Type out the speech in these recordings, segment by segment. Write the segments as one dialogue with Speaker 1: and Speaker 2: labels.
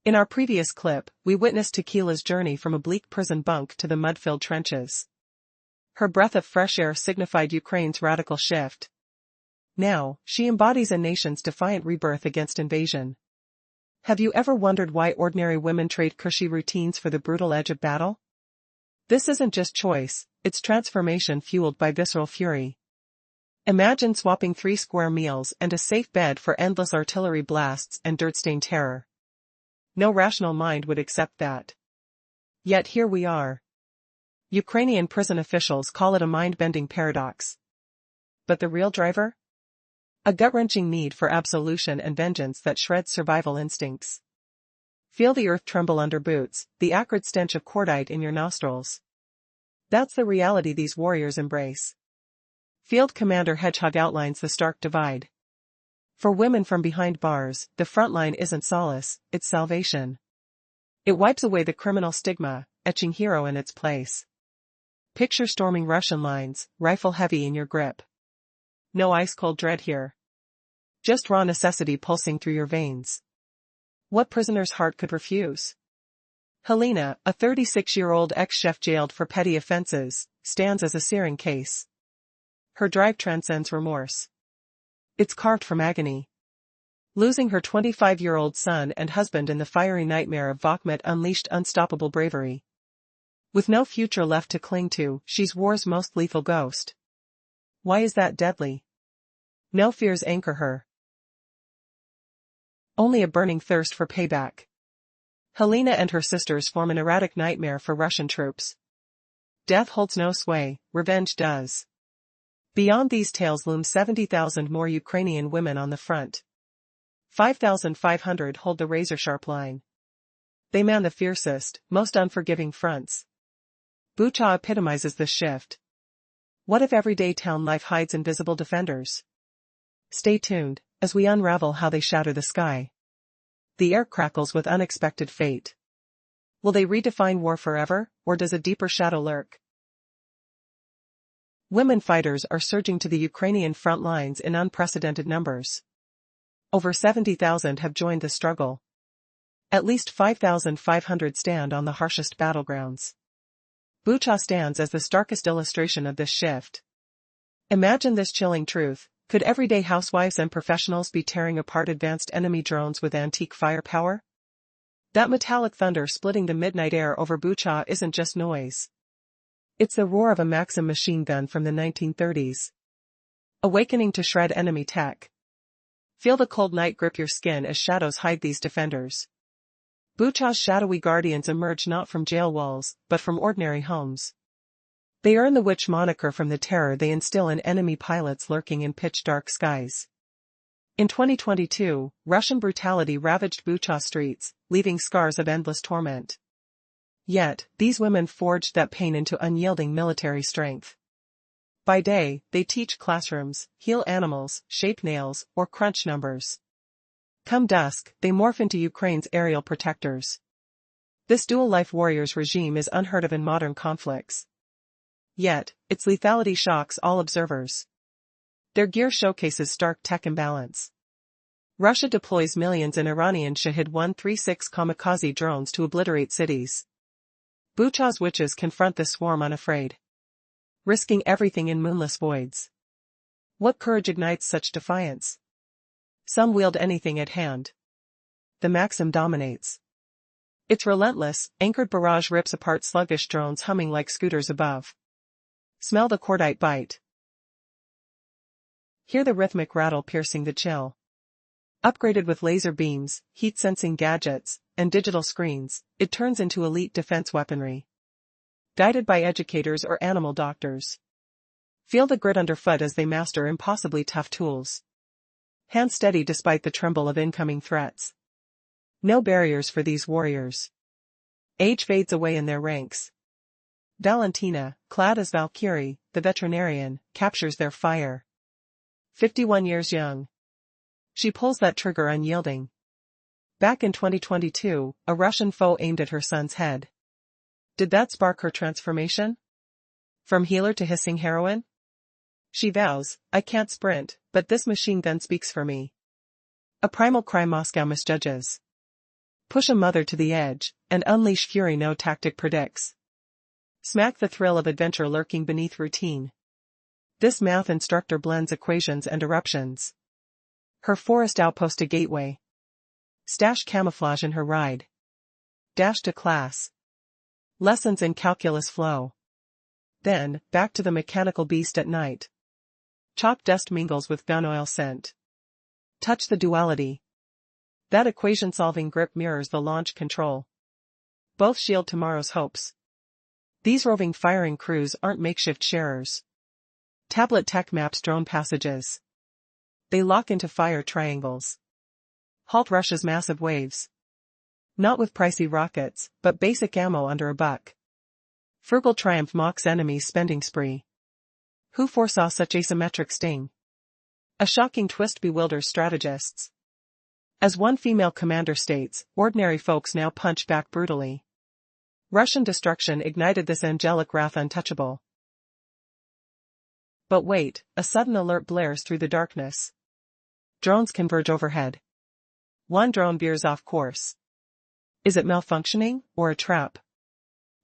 Speaker 1: In our previous clip, we witnessed Tequila's journey from a bleak prison bunk to the mud-filled trenches. Her breath of fresh air signified Ukraine's radical shift. Now, she embodies a nation's defiant rebirth against invasion. Have you ever wondered why ordinary women trade cushy routines for the brutal edge of battle? This isn't just choice, it's transformation fueled by visceral fury. Imagine swapping 3 square meals and a safe bed for endless artillery blasts and dirt-stained terror. No rational mind would accept that. Yet here we are. Ukrainian prison officials call it a mind-bending paradox. But the real driver? A gut-wrenching need for absolution and vengeance that shreds survival instincts. Feel the earth tremble under boots, the acrid stench of cordite in your nostrils. That's the reality these warriors embrace. Field Commander Hedgehog outlines the stark divide. For women from behind bars, the front line isn't solace, it's salvation. It wipes away the criminal stigma, etching hero in its place. Picture storming Russian lines, rifle heavy in your grip. No ice-cold dread here. Just raw necessity pulsing through your veins. What prisoner's heart could refuse? Helena, a 36-year-old ex-chef jailed for petty offenses, stands as a searing case. Her drive transcends remorse. It's carved from agony. Losing her 25-year-old son and husband in the fiery nightmare of Bakhmut unleashed unstoppable bravery. With no future left to cling to, she's war's most lethal ghost. Why is that deadly? No fears anchor her. Only a burning thirst for payback. Helena and her sisters form an erratic nightmare for Russian troops. Death holds no sway, revenge does. Beyond these tales loom 70,000 more Ukrainian women on the front. 5,500 hold the razor-sharp line. They man the fiercest, most unforgiving fronts. Bucha epitomizes this shift. What if everyday town life hides invisible defenders? Stay tuned, as we unravel how they shatter the sky. The air crackles with unexpected fate. Will they redefine war forever, or does a deeper shadow lurk? Women fighters are surging to the Ukrainian front lines in unprecedented numbers. Over 70,000 have joined the struggle. At least 5,500 stand on the harshest battlegrounds. Bucha stands as the starkest illustration of this shift. Imagine this chilling truth: could everyday housewives and professionals be tearing apart advanced enemy drones with antique firepower? That metallic thunder splitting the midnight air over Bucha isn't just noise. It's the roar of a Maxim machine gun from the 1930s. Awakening to shred enemy tech. Feel the cold night grip your skin as shadows hide these defenders. Bucha's shadowy guardians emerge not from jail walls, but from ordinary homes. They earn the witch moniker from the terror they instill in enemy pilots lurking in pitch-dark skies. In 2022, Russian brutality ravaged Bucha streets, leaving scars of endless torment. Yet, these women forged that pain into unyielding military strength. By day, they teach classrooms, heal animals, shape nails, or crunch numbers. Come dusk, they morph into Ukraine's aerial protectors. This dual-life warriors regime is unheard of in modern conflicts. Yet, its lethality shocks all observers. Their gear showcases stark tech imbalance. Russia deploys millions in Iranian Shahed 136 kamikaze drones to obliterate cities. Bucha's witches confront the swarm unafraid, risking everything in moonless voids. What courage ignites such defiance? Some wield anything at hand. The Maxim dominates. Its relentless, anchored barrage rips apart sluggish drones humming like scooters above. Smell the cordite bite. Hear the rhythmic rattle piercing the chill. Upgraded with laser beams, heat-sensing gadgets, and digital screens, it turns into elite defense weaponry. Guided by educators or animal doctors. Feel the grit underfoot as they master impossibly tough tools. Hands steady despite the tremble of incoming threats. No barriers for these warriors. Age fades away in their ranks. Valentina, clad as Valkyrie, the veterinarian, captures their fire. 51 years young. She pulls that trigger unyielding. Back in 2022, a Russian foe aimed at her son's head. Did that spark her transformation? From healer to hissing heroine? She vows, I can't sprint, but this machine gun speaks for me. A primal crime Moscow misjudges. Push a mother to the edge, and unleash fury no tactic predicts. Smack the thrill of adventure lurking beneath routine. This math instructor blends equations and eruptions. Her forest outpost a gateway. Stash camouflage in her ride. Dash to class. Lessons in calculus flow. Then, back to the mechanical beast at night. Chalk dust mingles with gun oil scent. Touch the duality. That equation-solving grip mirrors the launch control. Both shield tomorrow's hopes. These roving firing crews aren't makeshift sharers. Tablet tech maps drone passages. They lock into fire triangles. Halt Russia's massive waves. Not with pricey rockets, but basic ammo under $1. Frugal triumph mocks enemy's spending spree. Who foresaw such asymmetric sting? A shocking twist bewilders strategists. As one female commander states, ordinary folks now punch back brutally. Russian destruction ignited this angelic wrath untouchable. But wait, a sudden alert blares through the darkness. Drones converge overhead. One drone veers off course. Is it malfunctioning, or a trap?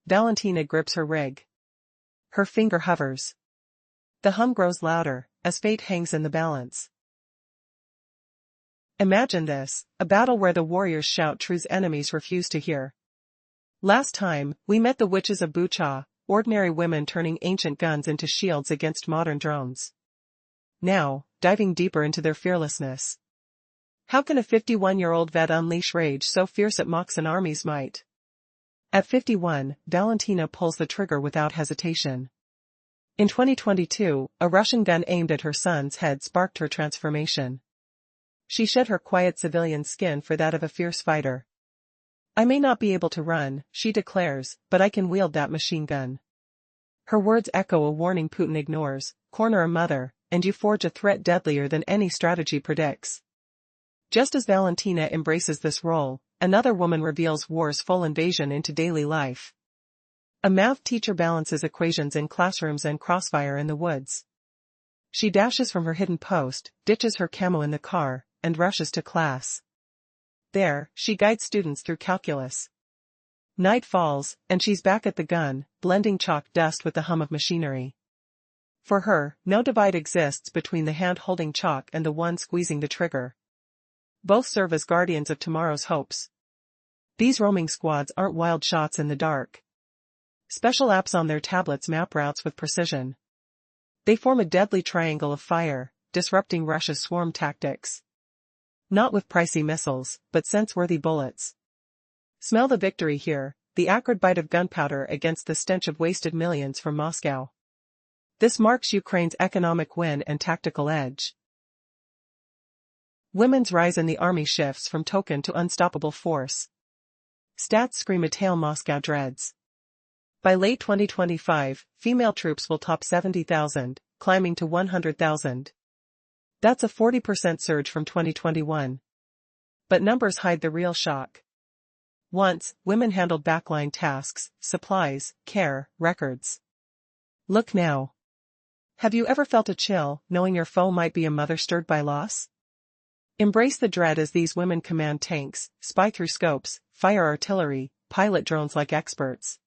Speaker 1: Valentina grips her rig. Her finger hovers. The hum grows louder, as fate hangs in the balance. Imagine this, a battle where the warriors shout truths enemies refuse to hear. Last time, we met the witches of Bucha, ordinary women turning ancient guns into shields against modern drones. Now, diving deeper into their fearlessness. How can a 51-year-old vet unleash rage so fierce it mocks an army's might? At 51, Valentina pulls the trigger without hesitation. In 2022, a Russian gun aimed at her son's head sparked her transformation. She shed her quiet civilian skin for that of a fierce fighter. I may not be able to run, she declares, but I can wield that machine gun. Her words echo a warning Putin ignores, corner a mother, and you forge a threat deadlier than any strategy predicts. Just as Valentina embraces this role, another woman reveals war's full invasion into daily life. A math teacher balances equations in classrooms and crossfire in the woods. She dashes from her hidden post, ditches her camo in the car, and rushes to class. There, she guides students through calculus. Night falls, and she's back at the gun, blending chalk dust with the hum of machinery. For her, no divide exists between the hand holding chalk and the one squeezing the trigger. Both serve as guardians of tomorrow's hopes. These roaming squads aren't wild shots in the dark. Special apps on their tablets map routes with precision. They form a deadly triangle of fire, disrupting Russia's swarm tactics. Not with pricey missiles, but sense-worthy bullets. Smell the victory here, the acrid bite of gunpowder against the stench of wasted millions from Moscow. This marks Ukraine's economic win and tactical edge. Women's rise in the army shifts from token to unstoppable force. Stats scream a tale Moscow dreads. By late 2025, female troops will top 70,000, climbing to 100,000. That's a 40% surge from 2021. But numbers hide the real shock. Once, women handled backline tasks, supplies, care, records. Look now. Have you ever felt a chill, knowing your foe might be a mother stirred by loss? Embrace the dread as these women command tanks, spy through scopes, fire artillery, pilot drones like experts.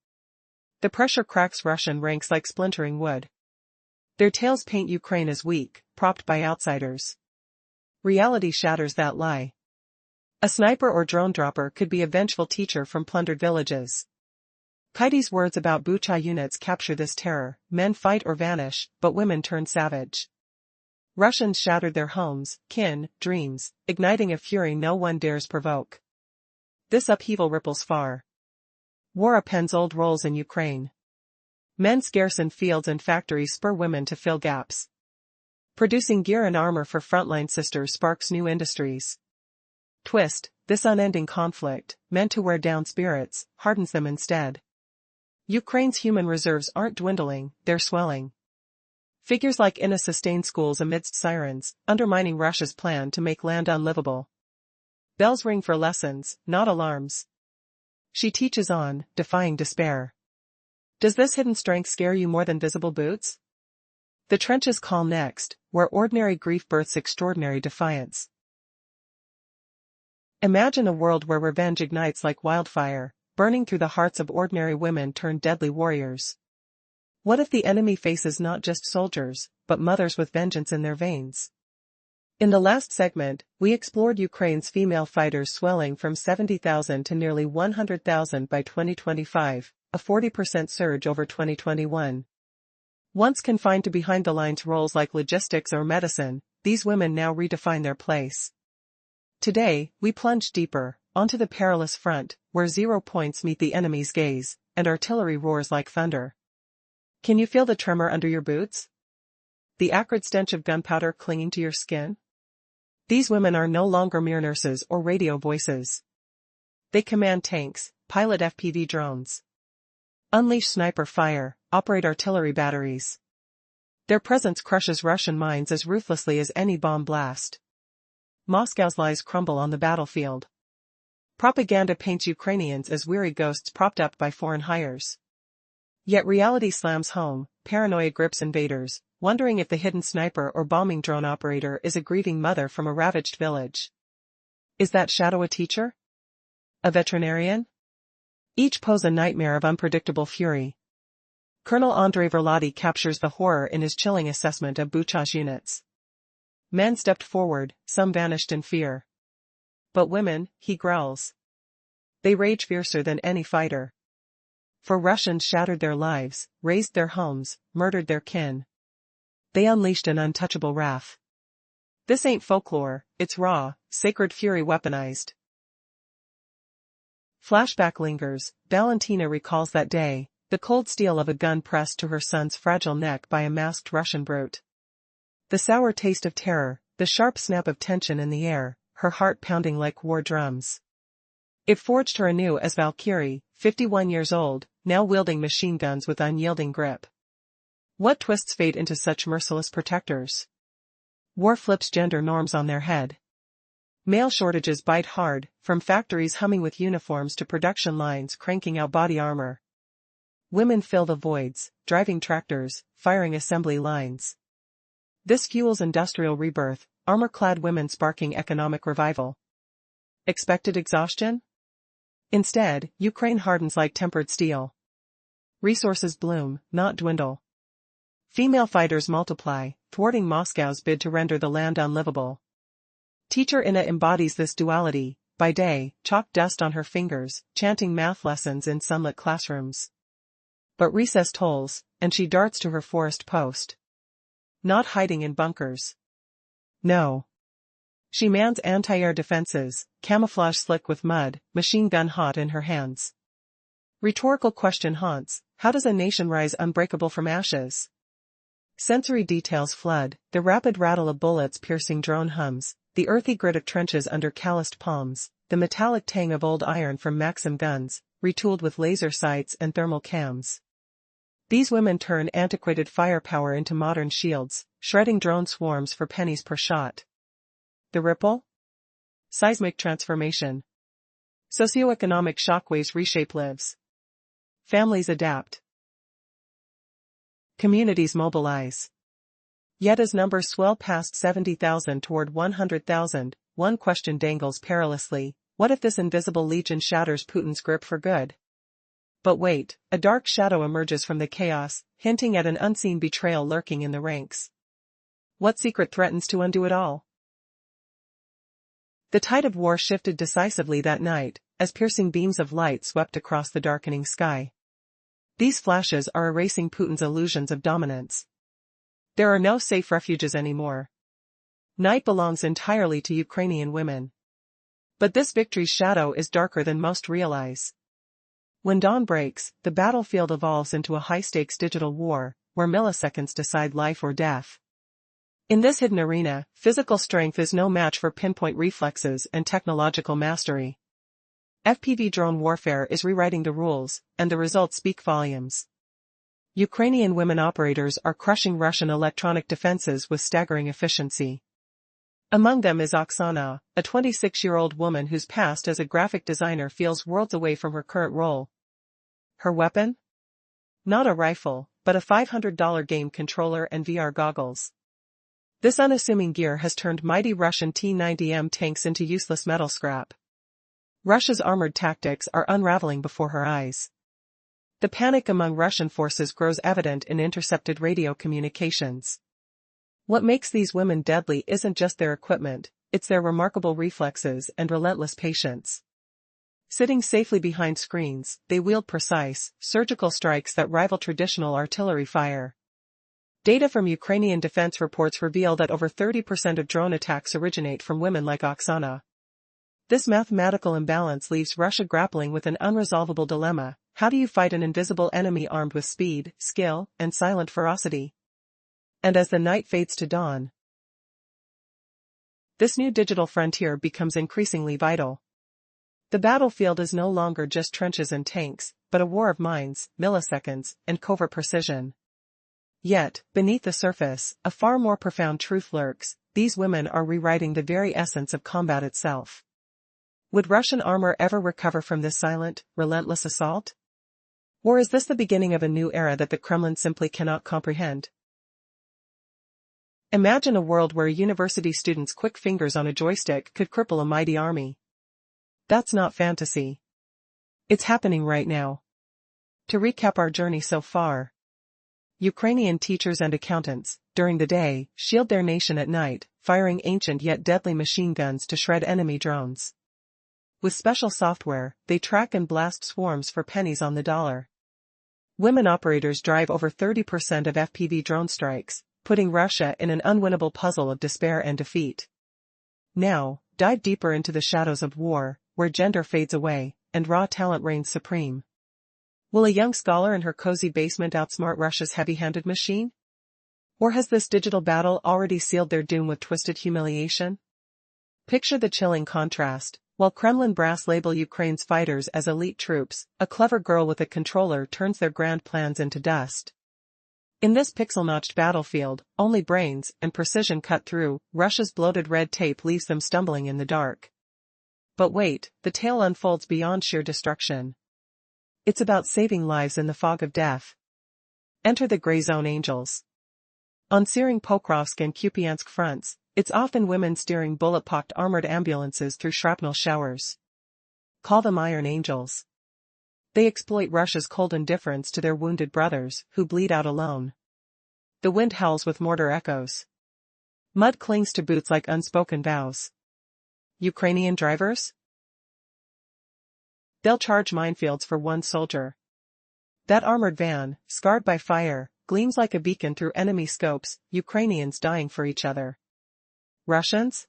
Speaker 1: The pressure cracks Russian ranks like splintering wood. Their tales paint Ukraine as weak, propped by outsiders. Reality shatters that lie. A sniper or drone dropper could be a vengeful teacher from plundered villages. Kaidi's words about Bucha units capture this terror: men fight or vanish, but women turn savage. Russians shattered their homes, kin, dreams, igniting a fury no one dares provoke. This upheaval ripples far. War appends old roles in Ukraine. Men scarce in fields and factories spur women to fill gaps. Producing gear and armor for frontline sisters sparks new industries. Twist, this unending conflict, meant to wear down spirits, hardens them instead. Ukraine's human reserves aren't dwindling, they're swelling. Figures like Inna sustain schools amidst sirens, undermining Russia's plan to make land unlivable. Bells ring for lessons, not alarms. She teaches on, defying despair. Does this hidden strength scare you more than visible boots? The trenches call next, where ordinary grief births extraordinary defiance. Imagine a world where revenge ignites like wildfire, burning through the hearts of ordinary women turned deadly warriors. What if the enemy faces not just soldiers, but mothers with vengeance in their veins? In the last segment, we explored Ukraine's female fighters swelling from 70,000 to nearly 100,000 by 2025, a 40% surge over 2021. Once confined to behind-the-lines roles like logistics or medicine, these women now redefine their place. Today, we plunge deeper, onto the perilous front, where 0 points meet the enemy's gaze, and artillery roars like thunder. Can you feel the tremor under your boots? The acrid stench of gunpowder clinging to your skin? These women are no longer mere nurses or radio voices. They command tanks, pilot FPV drones, unleash sniper fire, operate artillery batteries. Their presence crushes Russian minds as ruthlessly as any bomb blast. Moscow's lies crumble on the battlefield. Propaganda paints Ukrainians as weary ghosts propped up by foreign hires. Yet reality slams home, paranoia grips invaders, wondering if the hidden sniper or bombing drone operator is a grieving mother from a ravaged village. Is that shadow a teacher? A veterinarian? Each pose a nightmare of unpredictable fury. Colonel Andrei Verlady captures the horror in his chilling assessment of Bucha's units. Men stepped forward, some vanished in fear. But women, he growls. They rage fiercer than any fighter. For Russians shattered their lives, razed their homes, murdered their kin. They unleashed an untouchable wrath. This ain't folklore, it's raw, sacred fury weaponized. Flashback lingers. Valentina recalls that day, the cold steel of a gun pressed to her son's fragile neck by a masked Russian brute. The sour taste of terror, the sharp snap of tension in the air, her heart pounding like war drums. It forged her anew as Valkyrie, 51 years old, now wielding machine guns with unyielding grip. What twists fate into such merciless protectors? War flips gender norms on their head. Male shortages bite hard, from factories humming with uniforms to production lines cranking out body armor. Women fill the voids, driving tractors, firing assembly lines. This fuels industrial rebirth, armor-clad women sparking economic revival. Expected exhaustion? Instead, Ukraine hardens like tempered steel. Resources bloom, not dwindle. Female fighters multiply, thwarting Moscow's bid to render the land unlivable. Teacher Inna embodies this duality, by day, chalk dust on her fingers, chanting math lessons in sunlit classrooms. But recess tolls, and she darts to her forest post. Not hiding in bunkers. No. She mans anti-air defenses, camouflage slick with mud, machine gun hot in her hands. Rhetorical question haunts, how does a nation rise unbreakable from ashes? Sensory details flood, the rapid rattle of bullets piercing drone hums, the earthy grit of trenches under calloused palms, the metallic tang of old iron from Maxim guns, retooled with laser sights and thermal cams. These women turn antiquated firepower into modern shields, shredding drone swarms for pennies per shot. The ripple? Seismic transformation. Socioeconomic shockwaves reshape lives. Families adapt. Communities mobilize. Yet as numbers swell past 70,000 toward 100,000, one question dangles perilously: what if this invisible legion shatters Putin's grip for good? But wait, a dark shadow emerges from the chaos, hinting at an unseen betrayal lurking in the ranks. What secret threatens to undo it all? The tide of war shifted decisively that night, as piercing beams of light swept across the darkening sky. These flashes are erasing Putin's illusions of dominance. There are no safe refuges anymore. Night belongs entirely to Ukrainian women. But this victory's shadow is darker than most realize. When dawn breaks, the battlefield evolves into a high-stakes digital war, where milliseconds decide life or death. In this hidden arena, physical strength is no match for pinpoint reflexes and technological mastery. FPV drone warfare is rewriting the rules, and the results speak volumes. Ukrainian women operators are crushing Russian electronic defenses with staggering efficiency. Among them is Oksana, a 26-year-old woman whose past as a graphic designer feels worlds away from her current role. Her weapon? Not a rifle, but a $500 game controller and VR goggles. This unassuming gear has turned mighty Russian T-90M tanks into useless metal scrap. Russia's armored tactics are unraveling before her eyes. The panic among Russian forces grows evident in intercepted radio communications. What makes these women deadly isn't just their equipment, it's their remarkable reflexes and relentless patience. Sitting safely behind screens, they wield precise, surgical strikes that rival traditional artillery fire. Data from Ukrainian defense reports reveal that over 30% of drone attacks originate from women like Oksana. This mathematical imbalance leaves Russia grappling with an unresolvable dilemma. How do you fight an invisible enemy armed with speed, skill, and silent ferocity? And as the night fades to dawn, this new digital frontier becomes increasingly vital. The battlefield is no longer just trenches and tanks, but a war of minds, milliseconds, and covert precision. Yet, beneath the surface, a far more profound truth lurks: these women are rewriting the very essence of combat itself. Would Russian armor ever recover from this silent, relentless assault? Or is this the beginning of a new era that the Kremlin simply cannot comprehend? Imagine a world where a university student's quick fingers on a joystick could cripple a mighty army. That's not fantasy. It's happening right now. To recap our journey so far, Ukrainian teachers and accountants, during the day, shield their nation at night, firing ancient yet deadly machine guns to shred enemy drones. With special software, they track and blast swarms for pennies on the dollar. Women operators drive over 30% of FPV drone strikes, putting Russia in an unwinnable puzzle of despair and defeat. Now, dive deeper into the shadows of war, where gender fades away, and raw talent reigns supreme. Will a young scholar in her cozy basement outsmart Russia's heavy-handed machine? Or has this digital battle already sealed their doom with twisted humiliation? Picture the chilling contrast. While Kremlin brass label Ukraine's fighters as elite troops, a clever girl with a controller turns their grand plans into dust. In this pixel-notched battlefield, only brains and precision cut through. Russia's bloated red tape leaves them stumbling in the dark. But wait, the tale unfolds beyond sheer destruction. It's about saving lives in the fog of death. Enter the Gray Zone Angels. On searing Pokrovsk and Kupiansk fronts, it's often women steering bullet-pocked armored ambulances through shrapnel showers. Call them Iron Angels. They exploit Russia's cold indifference to their wounded brothers, who bleed out alone. The wind howls with mortar echoes. Mud clings to boots like unspoken vows. Ukrainian drivers? They'll charge minefields for one soldier. That armored van, scarred by fire, gleams like a beacon through enemy scopes. Ukrainians dying for each other. Russians?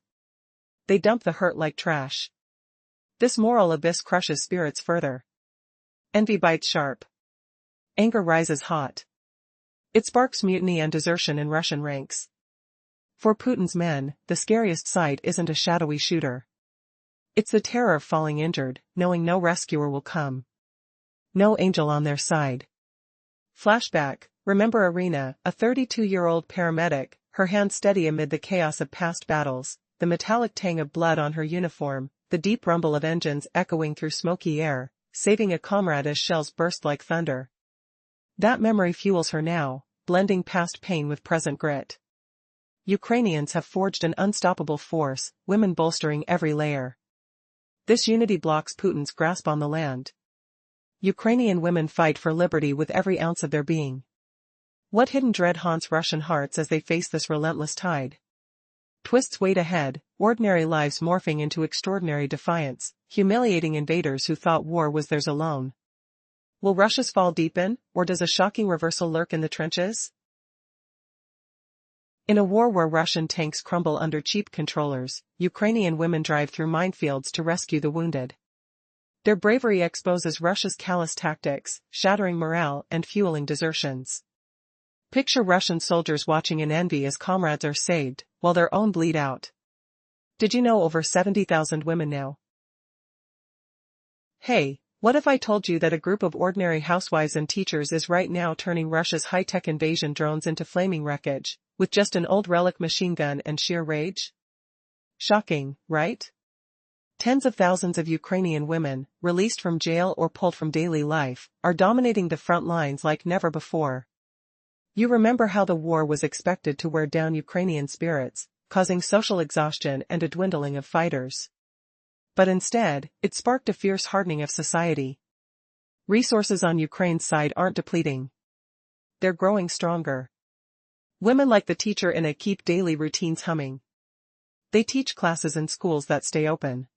Speaker 1: They dump the hurt like trash. This moral abyss crushes spirits further. Envy bites sharp. Anger rises hot. It sparks mutiny and desertion in Russian ranks. For Putin's men, the scariest sight isn't a shadowy shooter. It's the terror of falling injured, knowing no rescuer will come. No angel on their side. Flashback. Remember Irina, a 32-year-old paramedic, her hands steady amid the chaos of past battles, the metallic tang of blood on her uniform, the deep rumble of engines echoing through smoky air, saving a comrade as shells burst like thunder. That memory fuels her now, blending past pain with present grit. Ukrainians have forged an unstoppable force, women bolstering every layer. This unity blocks Putin's grasp on the land. Ukrainian women fight for liberty with every ounce of their being. What hidden dread haunts Russian hearts as they face this relentless tide? Twists wait ahead, ordinary lives morphing into extraordinary defiance, humiliating invaders who thought war was theirs alone. Will Russia's fall deepen, or does a shocking reversal lurk in the trenches? In a war where Russian tanks crumble under cheap controllers, Ukrainian women drive through minefields to rescue the wounded. Their bravery exposes Russia's callous tactics, shattering morale and fueling desertions. Picture Russian soldiers watching in envy as comrades are saved, while their own bleed out. Did you know over 70,000 women now? Hey, what if I told you that a group of ordinary housewives and teachers is right now turning Russia's high-tech invasion drones into flaming wreckage, with just an old relic machine gun and sheer rage? Shocking, right? Tens of thousands of Ukrainian women, released from jail or pulled from daily life, are dominating the front lines like never before. You remember how the war was expected to wear down Ukrainian spirits, causing social exhaustion and a dwindling of fighters. But instead, it sparked a fierce hardening of society. Resources on Ukraine's side aren't depleting. They're growing stronger. Women like the teacher in a keep daily routines humming. They teach classes in schools that stay open.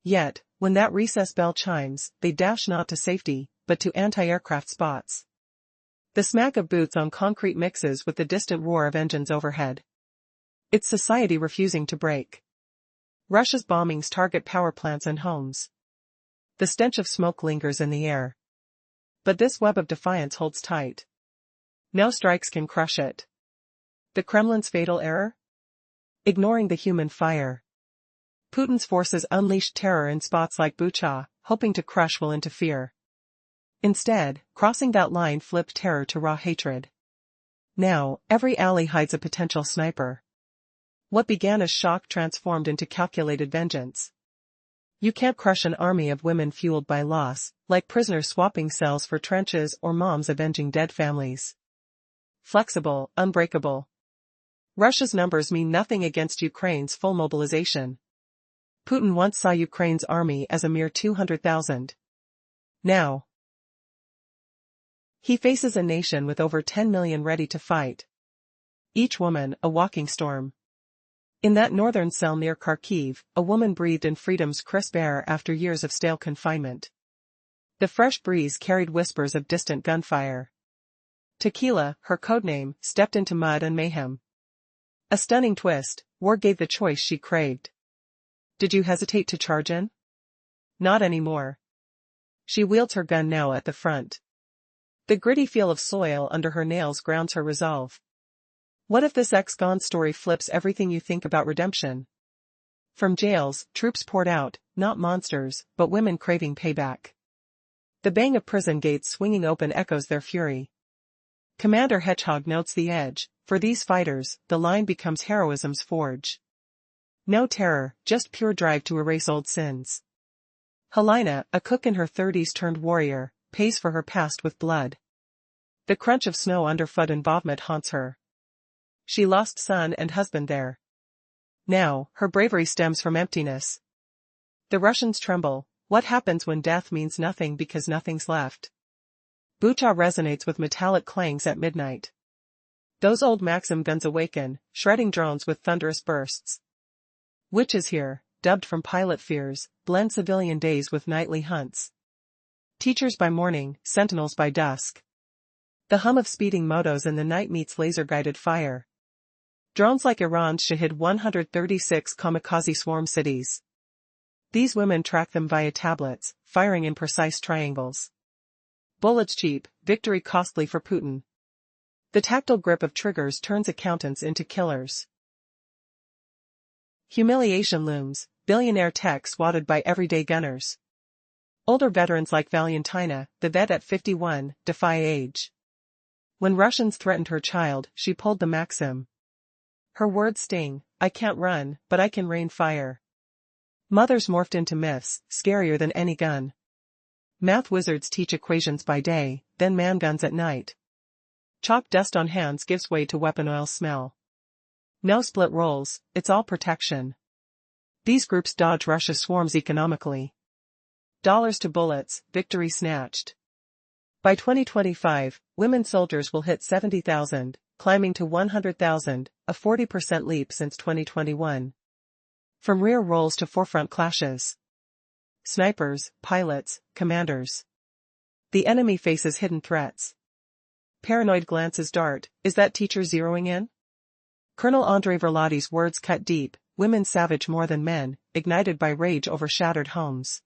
Speaker 1: Yet, when that recess bell chimes, they dash not to safety, but to anti-aircraft spots. The smack of boots on concrete mixes with the distant roar of engines overhead. It's society refusing to break. Russia's bombings target power plants and homes. The stench of smoke lingers in the air. But this web of defiance holds tight. No strikes can crush it. The Kremlin's fatal error? Ignoring the human fire. Putin's forces unleashed terror in spots like Bucha, hoping to crush will interfere. Instead, crossing that line flipped terror to raw hatred. Now, every alley hides a potential sniper. What began as shock transformed into calculated vengeance. You can't crush an army of women fueled by loss, like prisoners swapping cells for trenches or moms avenging dead families. Flexible, unbreakable. Russia's numbers mean nothing against Ukraine's full mobilization. Putin once saw Ukraine's army as a mere 200,000. Now, he faces a nation with over 10 million ready to fight. Each woman, a walking storm. In that northern cell near Kharkiv, a woman breathed in freedom's crisp air after years of stale confinement. The fresh breeze carried whispers of distant gunfire. Tequila, her codename, stepped into mud and mayhem. A stunning twist, war gave the choice she craved. Did you hesitate to charge in? Not anymore. She wields her gun now at the front. The gritty feel of soil under her nails grounds her resolve. What if this ex-con story flips everything you think about redemption? From jails, troops poured out, not monsters, but women craving payback. The bang of prison gates swinging open echoes their fury. Commander Hedgehog notes the edge. For these fighters, the line becomes heroism's forge. No terror, just pure drive to erase old sins. Helena, a cook in her 30s turned warrior, pays for her past with blood. The crunch of snow underfoot involvement haunts her. She lost son and husband there. Now, her bravery stems from emptiness. The Russians tremble. What happens when death means nothing because nothing's left? Bucha resonates with metallic clangs at midnight. Those old Maxim guns awaken, shredding drones with thunderous bursts. Witches here, dubbed from pilot fears, blend civilian days with nightly hunts. Teachers by morning, sentinels by dusk. The hum of speeding motos in the night meets laser-guided fire. Drones like Iran's Shahid 136 kamikaze swarm cities. These women track them via tablets, firing in precise triangles. Bullets cheap, victory costly for Putin. The tactile grip of triggers turns accountants into killers. Humiliation looms, billionaire tech swatted by everyday gunners. Older veterans like Valentina, the vet at 51, defy age. When Russians threatened her child, she pulled the Maxim. Her words sting, I can't run, but I can rain fire. Mothers morphed into myths, scarier than any gun. Math wizards teach equations by day, then man guns at night. Chalk dust on hands gives way to weapon oil smell. No split rolls, it's all protection. These groups dodge Russia's swarms economically. Dollars to bullets, victory snatched. By 2025, women soldiers will hit 70,000, climbing to 100,000, a 40% leap since 2021. From rear rolls to forefront clashes. Snipers, pilots, commanders. The enemy faces hidden threats. Paranoid glances dart, is that teacher zeroing in? Colonel Andrei Verladi's words cut deep, women savage more than men, ignited by rage over shattered homes.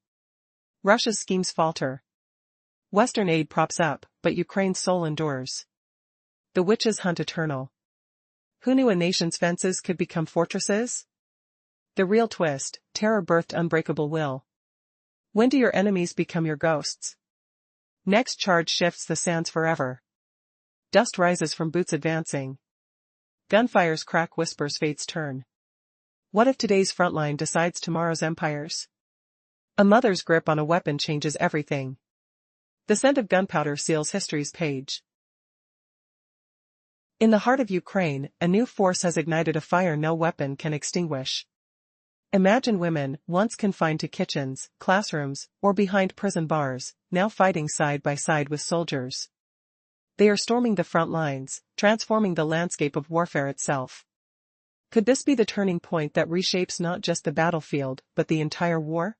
Speaker 1: Russia's schemes falter. Western aid props up, but Ukraine's soul endures. The witches hunt eternal. Who knew a nation's fences could become fortresses? The real twist, terror birthed unbreakable will. When do your enemies become your ghosts? Next charge shifts the sands forever. Dust rises from boots advancing. Gunfire's crack whispers fate's turn. What if today's frontline decides tomorrow's empires? A mother's grip on a weapon changes everything. The scent of gunpowder seals history's page. In the heart of Ukraine, a new force has ignited a fire no weapon can extinguish. Imagine women, once confined to kitchens, classrooms, or behind prison bars, now fighting side by side with soldiers. They are storming the front lines, transforming the landscape of warfare itself. Could this be the turning point that reshapes not just the battlefield, but the entire war?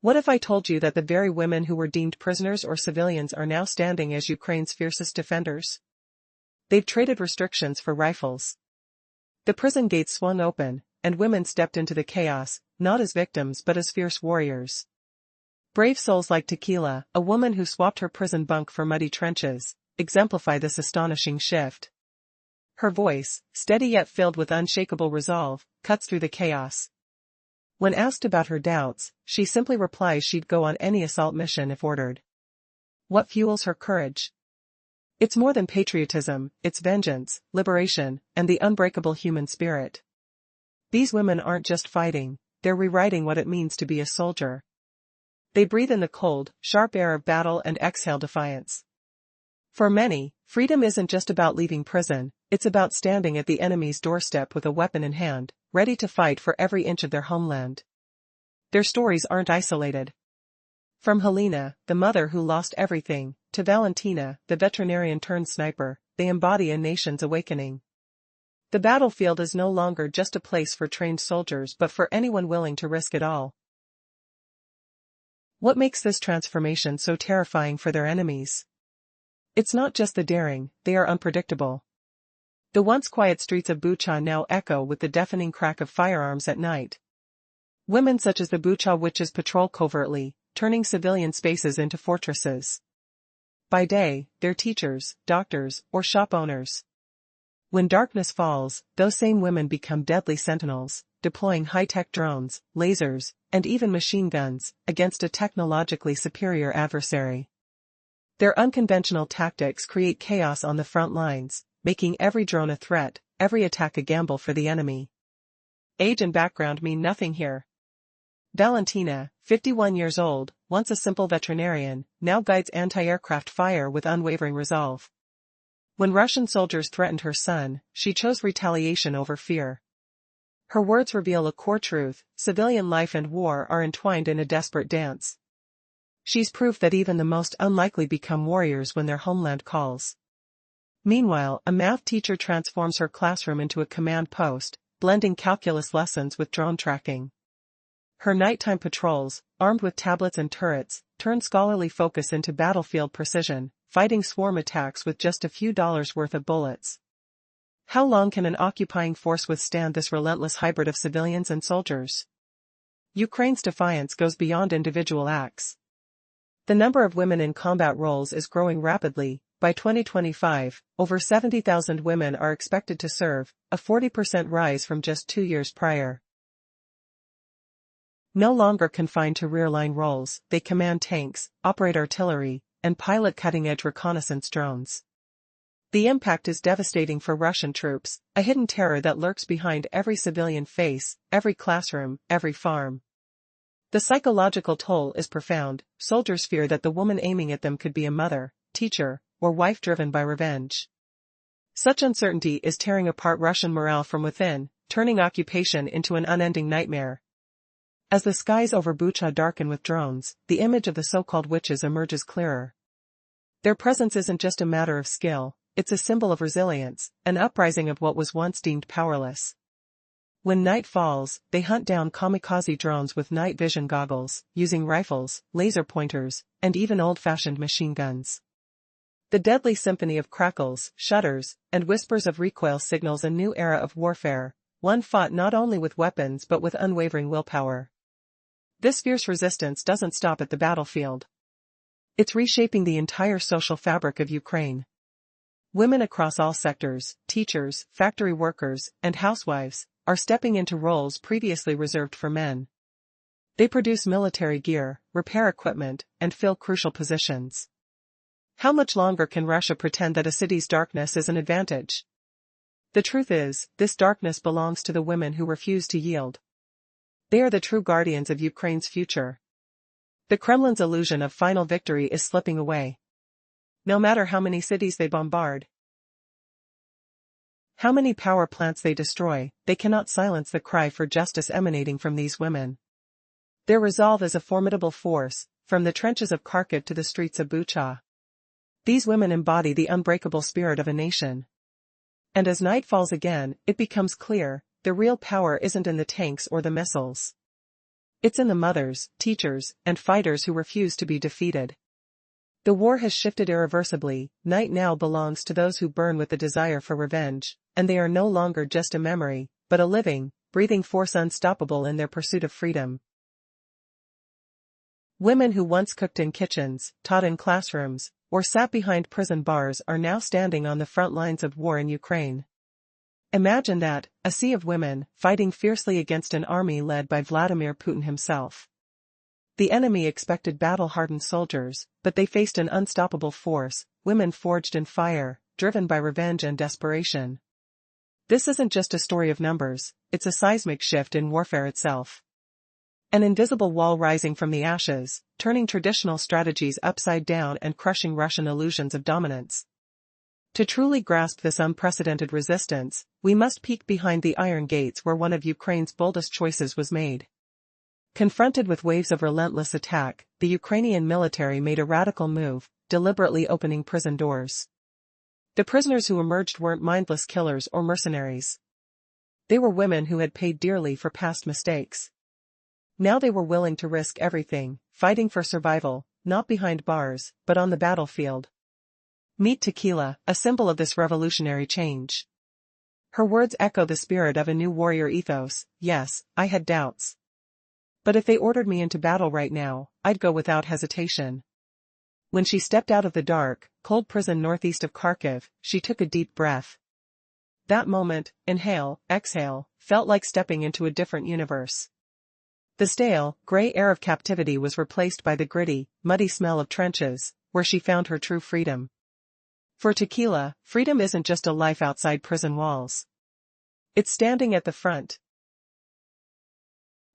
Speaker 1: What if I told you that the very women who were deemed prisoners or civilians are now standing as Ukraine's fiercest defenders? They've traded restrictions for rifles. The prison gates swung open, and women stepped into the chaos, not as victims but as fierce warriors. Brave souls like Tequila, a woman who swapped her prison bunk for muddy trenches, exemplify this astonishing shift. Her voice, steady yet filled with unshakable resolve, cuts through the chaos. When asked about her doubts, she simply replies she'd go on any assault mission if ordered. What fuels her courage? It's more than patriotism, it's vengeance, liberation, and the unbreakable human spirit. These women aren't just fighting, they're rewriting what it means to be a soldier. They breathe in the cold, sharp air of battle and exhale defiance. For many, freedom isn't just about leaving prison, it's about standing at the enemy's doorstep with a weapon in hand, ready to fight for every inch of their homeland. Their stories aren't isolated. From Helena, the mother who lost everything, to Valentina, the veterinarian-turned-sniper, they embody a nation's awakening. The battlefield is no longer just a place for trained soldiers but for anyone willing to risk it all. What makes this transformation so terrifying for their enemies? It's not just the daring, they are unpredictable. The once quiet streets of Bucha now echo with the deafening crack of firearms at night. Women such as the Bucha witches patrol covertly, turning civilian spaces into fortresses. By day, they're teachers, doctors, or shop owners. When darkness falls, those same women become deadly sentinels, deploying high-tech drones, lasers, and even machine guns, against a technologically superior adversary. Their unconventional tactics create chaos on the front lines, making every drone a threat, every attack a gamble for the enemy. Age and background mean nothing here. Valentina, 51 years old, once a simple veterinarian, now guides anti-aircraft fire with unwavering resolve. When Russian soldiers threatened her son, she chose retaliation over fear. Her words reveal a core truth: civilian life and war are entwined in a desperate dance. She's proof that even the most unlikely become warriors when their homeland calls. Meanwhile, a math teacher transforms her classroom into a command post, blending calculus lessons with drone tracking. Her nighttime patrols, armed with tablets and turrets, turn scholarly focus into battlefield precision, fighting swarm attacks with just a few dollars worth of bullets. How long can an occupying force withstand this relentless hybrid of civilians and soldiers? Ukraine's defiance goes beyond individual acts. The number of women in combat roles is growing rapidly. By 2025, over 70,000 women are expected to serve, a 40% rise from just 2 years prior. No longer confined to rear-line roles, they command tanks, operate artillery, and pilot cutting-edge reconnaissance drones. The impact is devastating for Russian troops, a hidden terror that lurks behind every civilian face, every classroom, every farm. The psychological toll is profound. Soldiers fear that the woman aiming at them could be a mother, teacher, or wife driven by revenge. Such uncertainty is tearing apart Russian morale from within, turning occupation into an unending nightmare. As the skies over Bucha darken with drones, the image of the so-called witches emerges clearer. Their presence isn't just a matter of skill, it's a symbol of resilience, an uprising of what was once deemed powerless. When night falls, they hunt down kamikaze drones with night vision goggles, using rifles, laser pointers, and even old-fashioned machine guns. The deadly symphony of crackles, shudders, and whispers of recoil signals a new era of warfare, one fought not only with weapons but with unwavering willpower. This fierce resistance doesn't stop at the battlefield. It's reshaping the entire social fabric of Ukraine. Women across all sectors, teachers, factory workers, and housewives, are stepping into roles previously reserved for men. They produce military gear, repair equipment, and fill crucial positions. How much longer can Russia pretend that a city's darkness is an advantage? The truth is, this darkness belongs to the women who refuse to yield. They are the true guardians of Ukraine's future. The Kremlin's illusion of final victory is slipping away. No matter how many cities they bombard, How many power plants they destroy, they cannot silence the cry for justice emanating from these women. Their resolve is a formidable force, from the trenches of Kharkiv to the streets of Bucha. These women embody the unbreakable spirit of a nation. And as night falls again, it becomes clear, the real power isn't in the tanks or the missiles. It's in the mothers, teachers, and fighters who refuse to be defeated. The war has shifted irreversibly. Night now belongs to those who burn with the desire for revenge, and they are no longer just a memory, but a living, breathing force unstoppable in their pursuit of freedom. Women who once cooked in kitchens, taught in classrooms, or sat behind prison bars are now standing on the front lines of war in Ukraine. Imagine that, a sea of women, fighting fiercely against an army led by Vladimir Putin himself. The enemy expected battle-hardened soldiers, but they faced an unstoppable force, women forged in fire, driven by revenge and desperation. This isn't just a story of numbers, it's a seismic shift in warfare itself. An invisible wall rising from the ashes, turning traditional strategies upside down and crushing Russian illusions of dominance. To truly grasp this unprecedented resistance, we must peek behind the iron gates where one of Ukraine's boldest choices was made. Confronted with waves of relentless attack, the Ukrainian military made a radical move, deliberately opening prison doors. The prisoners who emerged weren't mindless killers or mercenaries. They were women who had paid dearly for past mistakes. Now they were willing to risk everything, fighting for survival, not behind bars, but on the battlefield. Meet Tequila, a symbol of this revolutionary change. Her words echo the spirit of a new warrior ethos. Yes, I had doubts. But if they ordered me into battle right now, I'd go without hesitation. When she stepped out of the dark, cold prison northeast of Kharkiv, she took a deep breath. That moment, inhale, exhale, felt like stepping into a different universe. The stale, gray air of captivity was replaced by the gritty, muddy smell of trenches, where she found her true freedom. For Tequila, freedom isn't just a life outside prison walls. It's standing at the front,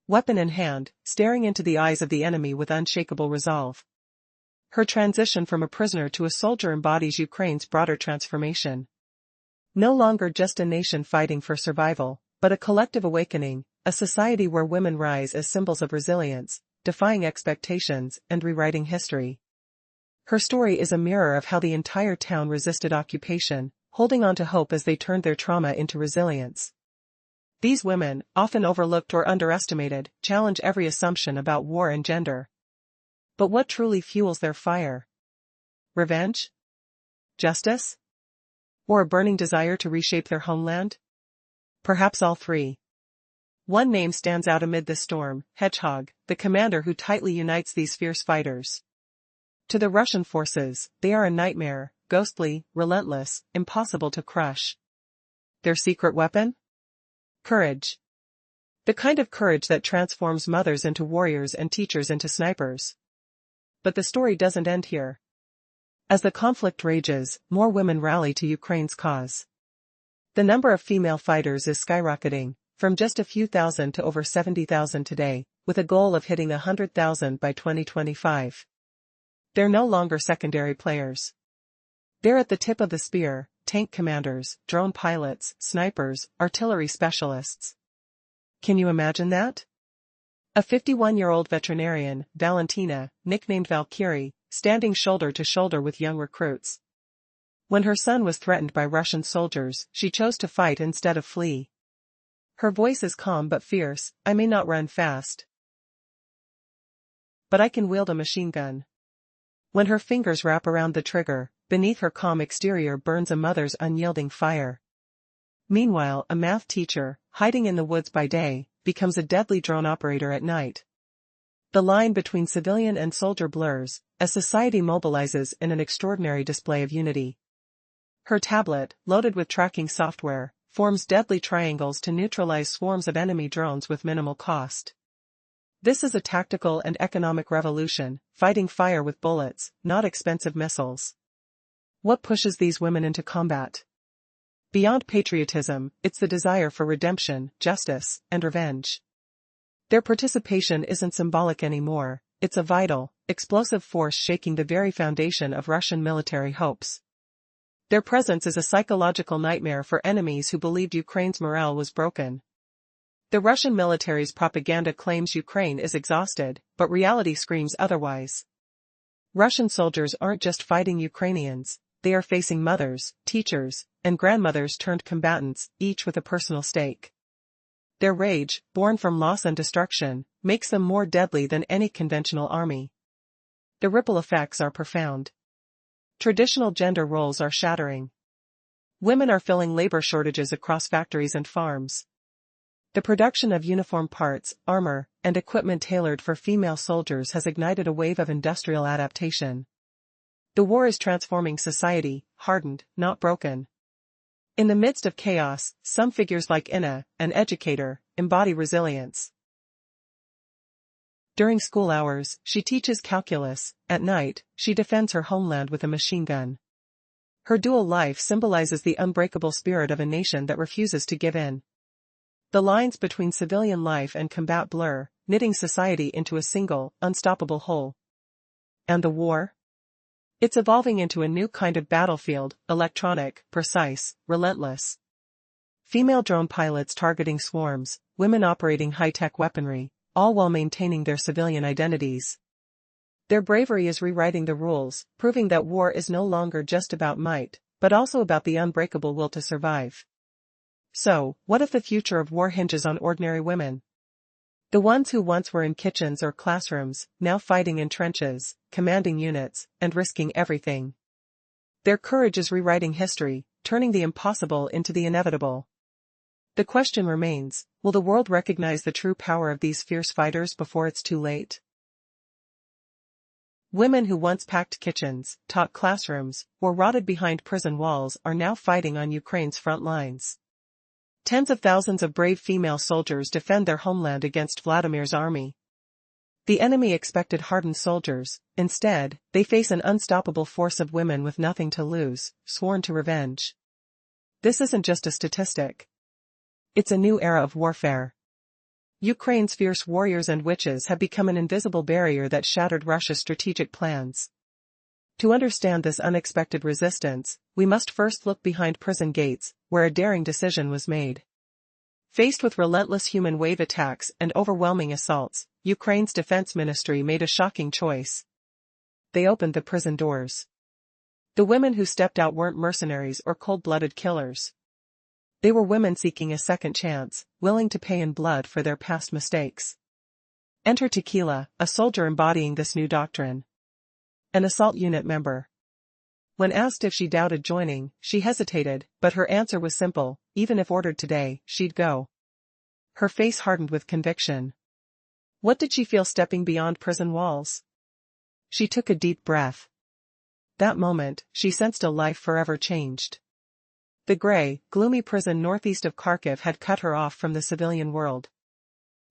Speaker 1: weapon in hand, staring into the eyes of the enemy with unshakable resolve. Her transition from a prisoner to a soldier embodies Ukraine's broader transformation. No longer just a nation fighting for survival, but a collective awakening, a society where women rise as symbols of resilience, defying expectations and rewriting history. Her story is a mirror of how the entire town resisted occupation, holding on to hope as they turned their trauma into resilience. These women, often overlooked or underestimated, challenge every assumption about war and gender. But what truly fuels their fire? Revenge? Justice? Or a burning desire to reshape their homeland? Perhaps all three. One name stands out amid the storm: Hedgehog, the commander who tightly unites these fierce fighters. To the Russian forces, they are a nightmare, ghostly, relentless, impossible to crush. Their secret weapon? Courage. The kind of courage that transforms mothers into warriors and teachers into snipers. But the story doesn't end here. As the conflict rages, more women rally to Ukraine's cause. The number of female fighters is skyrocketing, from just a few thousand to over 70,000 today, with a goal of hitting 100,000 by 2025. They're no longer secondary players. They're at the tip of the spear: tank commanders, drone pilots, snipers, artillery specialists. Can you imagine that? A 51-year-old veterinarian, Valentina, nicknamed Valkyrie, standing shoulder to shoulder with young recruits. When her son was threatened by Russian soldiers, she chose to fight instead of flee. Her voice is calm but fierce: I may not run fast, but I can wield a machine gun. When her fingers wrap around the trigger, beneath her calm exterior burns a mother's unyielding fire. Meanwhile, a math teacher, hiding in the woods by day, becomes a deadly drone operator at night. The line between civilian and soldier blurs, as society mobilizes in an extraordinary display of unity. Her tablet, loaded with tracking software, forms deadly triangles to neutralize swarms of enemy drones with minimal cost. This is a tactical and economic revolution, fighting fire with bullets, not expensive missiles. What pushes these women into combat? Beyond patriotism, it's the desire for redemption, justice, and revenge. Their participation isn't symbolic anymore, it's a vital, explosive force shaking the very foundation of Russian military hopes. Their presence is a psychological nightmare for enemies who believed Ukraine's morale was broken. The Russian military's propaganda claims Ukraine is exhausted, but reality screams otherwise. Russian soldiers aren't just fighting Ukrainians, they are facing mothers, teachers, and grandmothers turned combatants, each with a personal stake. Their rage, born from loss and destruction, makes them more deadly than any conventional army. The ripple effects are profound. Traditional gender roles are shattering. Women are filling labor shortages across factories and farms. The production of uniform parts, armor, and equipment tailored for female soldiers has ignited a wave of industrial adaptation. The war is transforming society, hardened, not broken. In the midst of chaos, some figures like Inna, an educator, embody resilience. During school hours, she teaches calculus. At night, she defends her homeland with a machine gun. Her dual life symbolizes the unbreakable spirit of a nation that refuses to give in. The lines between civilian life and combat blur, knitting society into a single, unstoppable whole. And the war? It's evolving into a new kind of battlefield, electronic, precise, relentless. Female drone pilots targeting swarms, women operating high-tech weaponry, all while maintaining their civilian identities. Their bravery is rewriting the rules, proving that war is no longer just about might, but also about the unbreakable will to survive. So, what if the future of war hinges on ordinary women? The ones who once were in kitchens or classrooms, now fighting in trenches, commanding units, and risking everything. Their courage is rewriting history, turning the impossible into the inevitable. The question remains, will the world recognize the true power of these fierce fighters before it's too late? Women who once packed kitchens, taught classrooms, or rotted behind prison walls are now fighting on Ukraine's front lines. Tens of thousands of brave female soldiers defend their homeland against Vladimir's army. The enemy expected hardened soldiers; instead, they face an unstoppable force of women with nothing to lose, sworn to revenge. This isn't just a statistic. It's a new era of warfare. Ukraine's fierce warriors and witches have become an invisible barrier that shattered Russia's strategic plans. To understand this unexpected resistance, we must first look behind prison gates, where a daring decision was made. Faced with relentless human wave attacks and overwhelming assaults, Ukraine's defense ministry made a shocking choice. They opened the prison doors. The women who stepped out weren't mercenaries or cold-blooded killers. They were women seeking a second chance, willing to pay in blood for their past mistakes. Enter Tequila, a soldier embodying this new doctrine. An assault unit member. When asked if she doubted joining, she hesitated, but her answer was simple: even if ordered today, she'd go. Her face hardened with conviction. What did she feel stepping beyond prison walls? She took a deep breath. That moment, she sensed a life forever changed. The gray, gloomy prison northeast of Kharkiv had cut her off from the civilian world.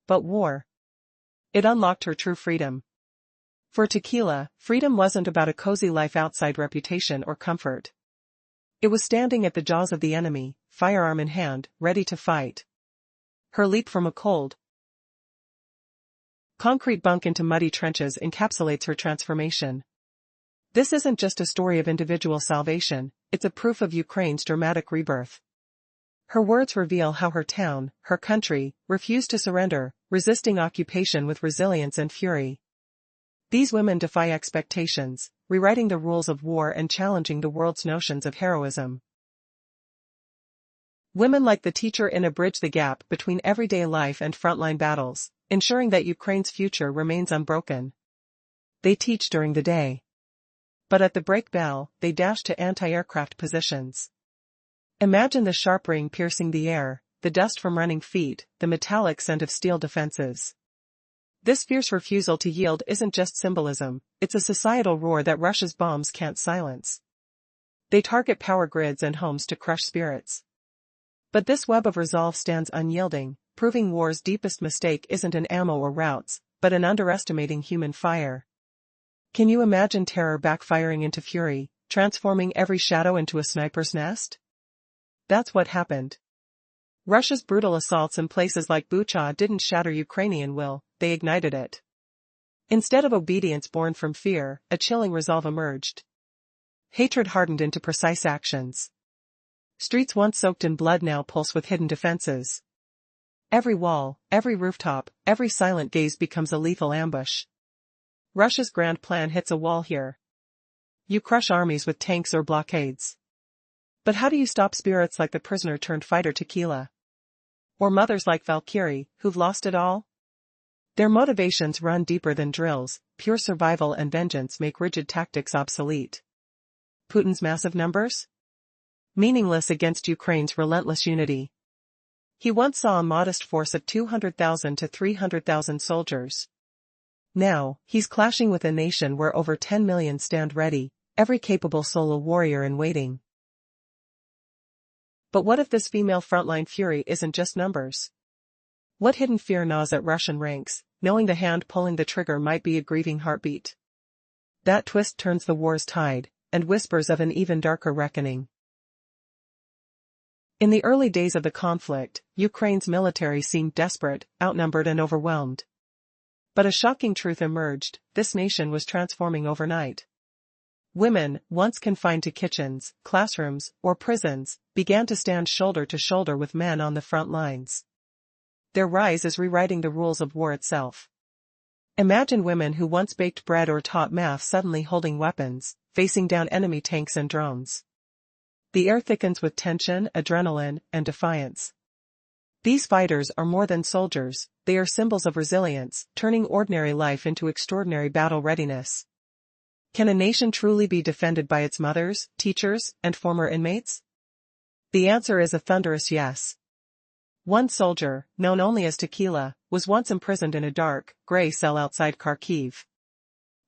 Speaker 1: But war. It unlocked her true freedom. For Tequila, freedom wasn't about a cozy life outside reputation or comfort. It was standing at the jaws of the enemy, firearm in hand, ready to fight. Her leap from a cold, concrete bunk into muddy trenches encapsulates her transformation. This isn't just a story of individual salvation, it's a proof of Ukraine's dramatic rebirth. Her words reveal how her town, her country, refused to surrender, resisting occupation with resilience and fury. These women defy expectations, rewriting the rules of war and challenging the world's notions of heroism. Women like the teacher Inna bridge the gap between everyday life and frontline battles, ensuring that Ukraine's future remains unbroken. They teach during the day. But at the break bell, they dash to anti-aircraft positions. Imagine the sharp ring piercing the air, the dust from running feet, the metallic scent of steel defenses. This fierce refusal to yield isn't just symbolism, it's a societal roar that Russia's bombs can't silence. They target power grids and homes to crush spirits. But this web of resolve stands unyielding, proving war's deepest mistake isn't in ammo or routes, but in underestimating human fire. Can you imagine terror backfiring into fury, transforming every shadow into a sniper's nest? That's what happened. Russia's brutal assaults in places like Bucha didn't shatter Ukrainian will, they ignited it. Instead of obedience born from fear, a chilling resolve emerged. Hatred hardened into precise actions. Streets once soaked in blood now pulse with hidden defenses. Every wall, every rooftop, every silent gaze becomes a lethal ambush. Russia's grand plan hits a wall here. You crush armies with tanks or blockades. But how do you stop spirits like the prisoner-turned-fighter Tequila? Or mothers like Valkyrie, who've lost it all? Their motivations run deeper than drills, pure survival and vengeance make rigid tactics obsolete. Putin's massive numbers? Meaningless against Ukraine's relentless unity. He once saw a modest force of 200,000 to 300,000 soldiers. Now, he's clashing with a nation where over 10 million stand ready, every capable soul a warrior in waiting. But what if this female frontline fury isn't just numbers? What hidden fear gnaws at Russian ranks, knowing the hand pulling the trigger might be a grieving heartbeat? That twist turns the war's tide, and whispers of an even darker reckoning. In the early days of the conflict, Ukraine's military seemed desperate, outnumbered and overwhelmed. But a shocking truth emerged: this nation was transforming overnight. Women, once confined to kitchens, classrooms, or prisons, began to stand shoulder to shoulder with men on the front lines. Their rise is rewriting the rules of war itself. Imagine women who once baked bread or taught math suddenly holding weapons, facing down enemy tanks and drones. The air thickens with tension, adrenaline, and defiance. These fighters are more than soldiers, they are symbols of resilience, turning ordinary life into extraordinary battle readiness. Can a nation truly be defended by its mothers, teachers, and former inmates? The answer is a thunderous yes. One soldier, known only as Tequila, was once imprisoned in a dark, gray cell outside Kharkiv.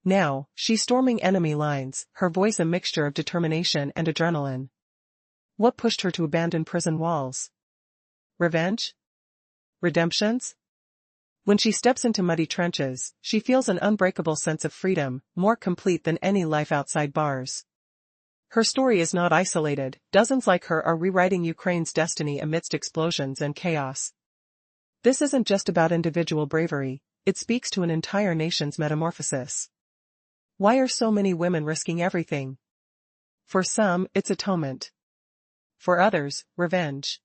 Speaker 1: Now, she's storming enemy lines, her voice a mixture of determination and adrenaline. What pushed her to abandon prison walls? Revenge? Redemptions? When she steps into muddy trenches, she feels an unbreakable sense of freedom, more complete than any life outside bars. Her story is not isolated, dozens like her are rewriting Ukraine's destiny amidst explosions and chaos. This isn't just about individual bravery, it speaks to an entire nation's metamorphosis. Why are so many women risking everything? For some, it's atonement. For others, revenge.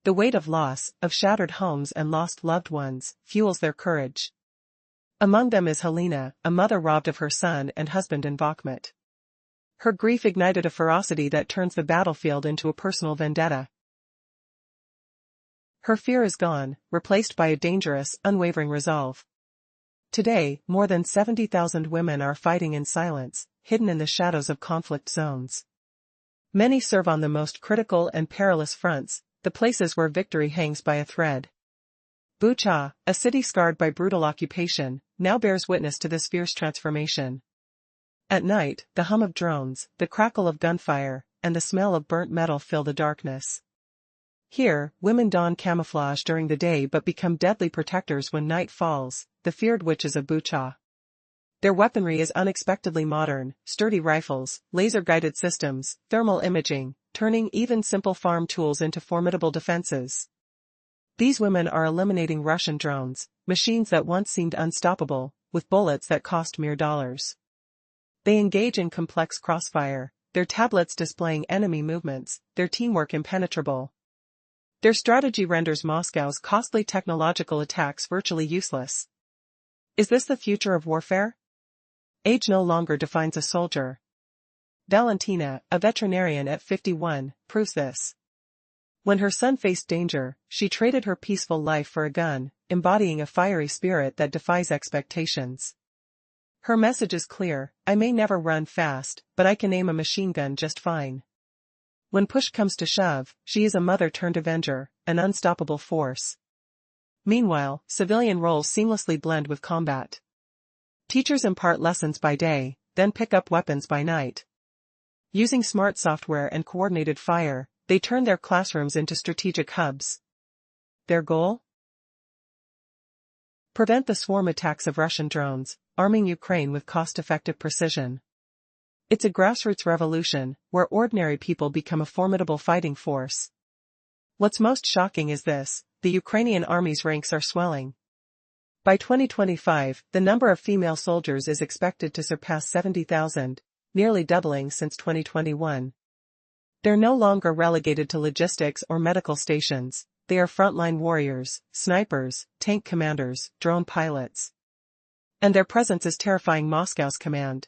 Speaker 1: The weight of loss, of shattered homes and lost loved ones, fuels their courage. Among them is Helena, a mother robbed of her son and husband in Bakhmut. Her grief ignited a ferocity that turns the battlefield into a personal vendetta. Her fear is gone, replaced by a dangerous, unwavering resolve. Today, more than 70,000 women are fighting in silence, hidden in the shadows of conflict zones. Many serve on the most critical and perilous fronts, the places where victory hangs by a thread. Bucha, a city scarred by brutal occupation, now bears witness to this fierce transformation. At night, the hum of drones, the crackle of gunfire, and the smell of burnt metal fill the darkness. Here, women don camouflage during the day but become deadly protectors when night falls, the feared witches of Bucha. Their weaponry is unexpectedly modern: sturdy rifles, laser-guided systems, thermal imaging, turning even simple farm tools into formidable defenses. These women are eliminating Russian drones, machines that once seemed unstoppable, with bullets that cost mere dollars. They engage in complex crossfire, their tablets displaying enemy movements, their teamwork impenetrable. Their strategy renders Moscow's costly technological attacks virtually useless. Is this the future of warfare? Age no longer defines a soldier. Valentina, a veterinarian at 51, proves this. When her son faced danger, she traded her peaceful life for a gun, embodying a fiery spirit that defies expectations. Her message is clear: I may never run fast, but I can aim a machine gun just fine. When push comes to shove, she is a mother turned avenger, an unstoppable force. Meanwhile, civilian roles seamlessly blend with combat. Teachers impart lessons by day, then pick up weapons by night. Using smart software and coordinated fire, they turn their classrooms into strategic hubs. Their goal? Prevent the swarm attacks of Russian drones, arming Ukraine with cost-effective precision. It's a grassroots revolution, where ordinary people become a formidable fighting force. What's most shocking is this: the Ukrainian army's ranks are swelling. By 2025, the number of female soldiers is expected to surpass 70,000, nearly doubling since 2021. They're no longer relegated to logistics or medical stations, they are frontline warriors, snipers, tank commanders, drone pilots. And their presence is terrifying Moscow's command.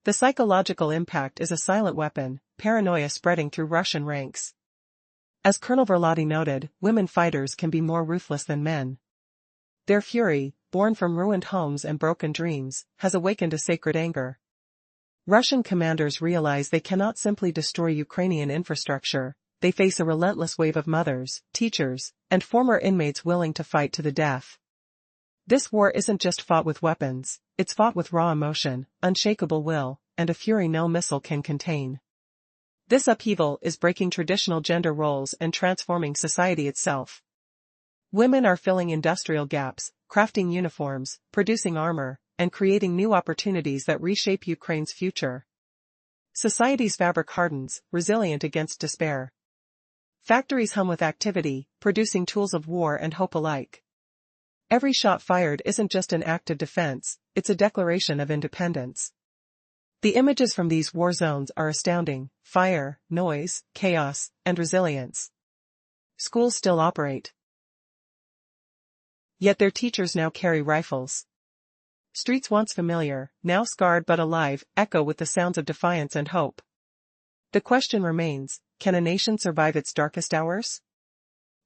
Speaker 1: The psychological impact is a silent weapon, paranoia spreading through Russian ranks. As Colonel Verlotti noted, women fighters can be more ruthless than men. Their fury, born from ruined homes and broken dreams, has awakened a sacred anger. Russian commanders realize they cannot simply destroy Ukrainian infrastructure, they face a relentless wave of mothers, teachers, and former inmates willing to fight to the death. This war isn't just fought with weapons, it's fought with raw emotion, unshakable will, and a fury no missile can contain. This upheaval is breaking traditional gender roles and transforming society itself. Women are filling industrial gaps, crafting uniforms, producing armor, and creating new opportunities that reshape Ukraine's future. Society's fabric hardens, resilient against despair. Factories hum with activity, producing tools of war and hope alike. Every shot fired isn't just an act of defense, it's a declaration of independence. The images from these war zones are astounding: fire, noise, chaos, and resilience. Schools still operate. Yet their teachers now carry rifles. Streets once familiar, now scarred but alive, echo with the sounds of defiance and hope. The question remains, can a nation survive its darkest hours?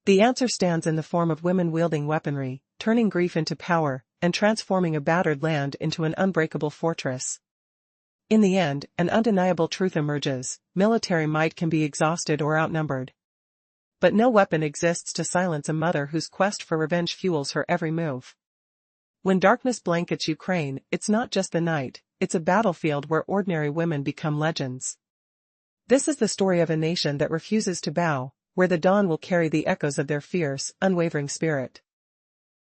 Speaker 1: The answer stands in the form of women wielding weaponry, turning grief into power, and transforming a battered land into an unbreakable fortress. In the end, an undeniable truth emerges: military might can be exhausted or outnumbered. But no weapon exists to silence a mother whose quest for revenge fuels her every move. When darkness blankets Ukraine, it's not just the night, it's a battlefield where ordinary women become legends. This is the story of a nation that refuses to bow, where the dawn will carry the echoes of their fierce, unwavering spirit.